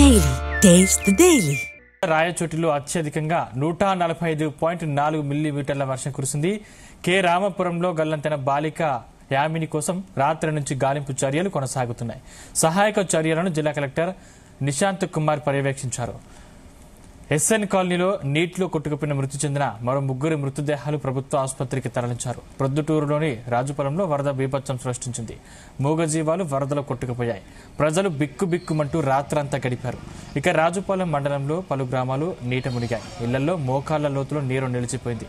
Daily taste the daily. రాయచోటిలో అత్యధికంగా 145.4 మిల్లీమీటర్ల వర్షం కురిసింది. కె రామపురంలో గల్లంతైన బాలిక యామిని కోసం రాత్రి నుంచి గాలింపు చర్యలు కొనసాగుతున్నాయి. సహాయక చర్యలను జిల్లా కలెక్టర్ నిశాంత్ కుమార్ పర్యవేక్షించారు. ఎస్ఎన్ కాలనీలో నీటిలో కొట్టుకుపోయిన మృతి చెందిన మరో ముగ్గురి మృతదేహాలు ప్రభుత్వ ఆసుపత్రికి తరలించారు. ప్రొద్దుటూరులోని రాజుపాలెంలో వరద బీభత్సం సృష్టించింది. మూగజీవాలు వరదలో కొట్టుకుపోయాయి. ప్రజలు బిక్కుబిక్కుమంటూ రాత్రంతా గడిపారు. ఇక రాజుపాలెం మండలంలో పలు గ్రామాలు నీట మునిగాయి. ఇళ్లలో మోకాళ్ల లోతులో నీరు నిలిచిపోయింది.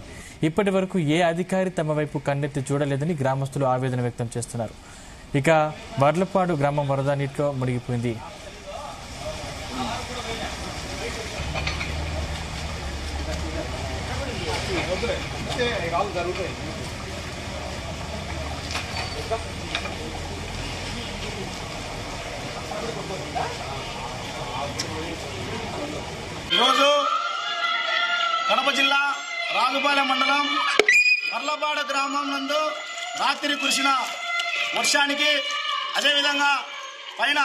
ఇప్పటి వరకు ఏ అధికారి తమ వైపు కన్నెత్తి చూడలేదని గ్రామస్తులు ఆవేదన వ్యక్తం చేస్తున్నారు. ఇక వర్లపాడు గ్రామం వరద నీటిలో మునిగిపోయింది. ఈరోజు కడప జిల్లా రాజుపాలెం మండలం వర్లపాడు గ్రామం నందు రాత్రి కురిసిన వర్షానికి, అదేవిధంగా పైన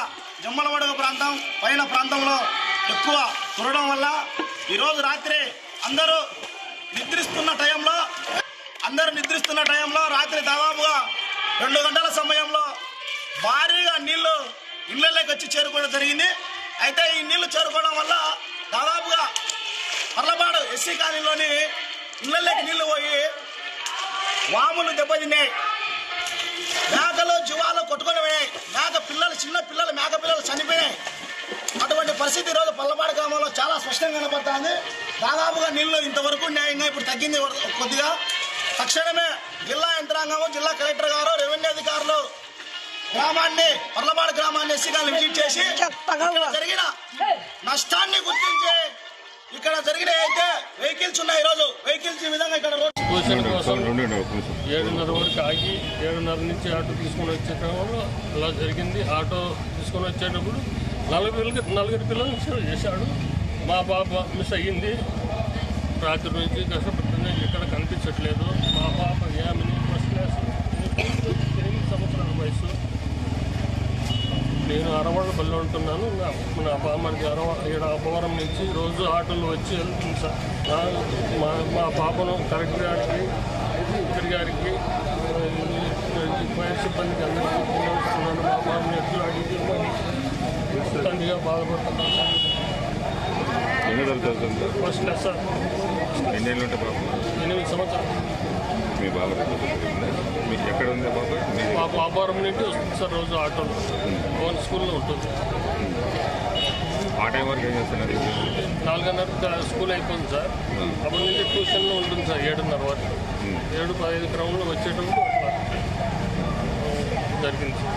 జమ్మలమడుగు ప్రాంతంలో ఎక్కువ కురవడం వల్ల ఈరోజు రాత్రి అందరూ నిద్రిస్తున్న టైంలో రాత్రి దాదాపుగా 2 గంటల సమయంలో భారీగా నీళ్లు ఇళ్లలోకి వచ్చి చేరుకోవడం జరిగింది. అయితే ఈ నీళ్లు చేరుకోవడం వల్ల దాదాపుగా పర్లపాడు ఎస్సీ కాలనీలోని ఇళ్లలోకి నీళ్లు పోయి వాములు దెబ్బతిన్నాయి, మేకలు జీవాలు కొట్టుకొని పోయాయి, చిన్న పిల్లలు మేక పిల్లలు చనిపోయినాయి. అటువంటి పరిస్థితి ఈరోజు పల్లపాడు గ్రామంలో చాలా స్పష్టంగా కనపడుతుంది. దాదాపుగా నీళ్లు ఇంతవరకు న్యాయంగా ఇప్పుడు తగ్గింది కొద్దిగా. తక్షణమే జిల్లా యంత్రాంగము, జిల్లా కలెక్టర్ గారు, రెవెన్యూ అధికారులు పర్లపాడు గ్రామాన్ని ఎస్సీగా విజిట్ చేసి జరిగిన నష్టాన్ని గుర్తించి ఇక్కడ జరిగిన అయితే వెహికల్స్ ఉన్నాయి. ఈరోజు వెహికల్స్ ఈ విధంగా ఇక్కడ 7:30 వరకు ఆగి 7:30 నుంచి ఆటో తీసుకొని వచ్చే క్రమంలో అలా జరిగింది. ఆటో తీసుకొని వచ్చేటప్పుడు 4 పిల్లలు చేశాడు. మా పాప మిస్ అయ్యింది. రాత్రి నుంచి కష్టపడుతుంది, ఎక్కడ కనిపించట్లేదు. మా పాప యామిని ఫస్ట్ క్లాస్, 8 సంవత్సరాల వయసు. నేను అరవడపల్లి ఉంటున్నాను. నా పాపకి అపవరం నుంచి రోజు ఆటోలు వచ్చి వెళ్తుంది సార్. మా పాపను కలెక్టర్ గారికి, ఇద్దరి గారికి, ఫైర్ సిబ్బందికి అందరికీ వినియోగిస్తున్నాను. మా పాపని ఎట్లు అడిగి తండ్రిగా బాధపడుతున్నాను సార్. First class sir. 8 సంవత్సరాలు. మీ బాబు ఎక్కడ ఉంది? మా పాపవరం నుండి వస్తుంది సార్ రోజు ఆటోలో. ఓన్ స్కూల్లో ఉంటుంది. ఆ టైం వరకు ఏం చేస్తున్నారు? 4:30 స్కూల్ అయిపోయింది సార్. అప్పటి నుంచి ట్యూషన్లో ఉంటుంది సార్ 7:30 వరకు. 7:15 క్రమంలో వచ్చేటప్పుడు అట్లా జరిగింది సార్.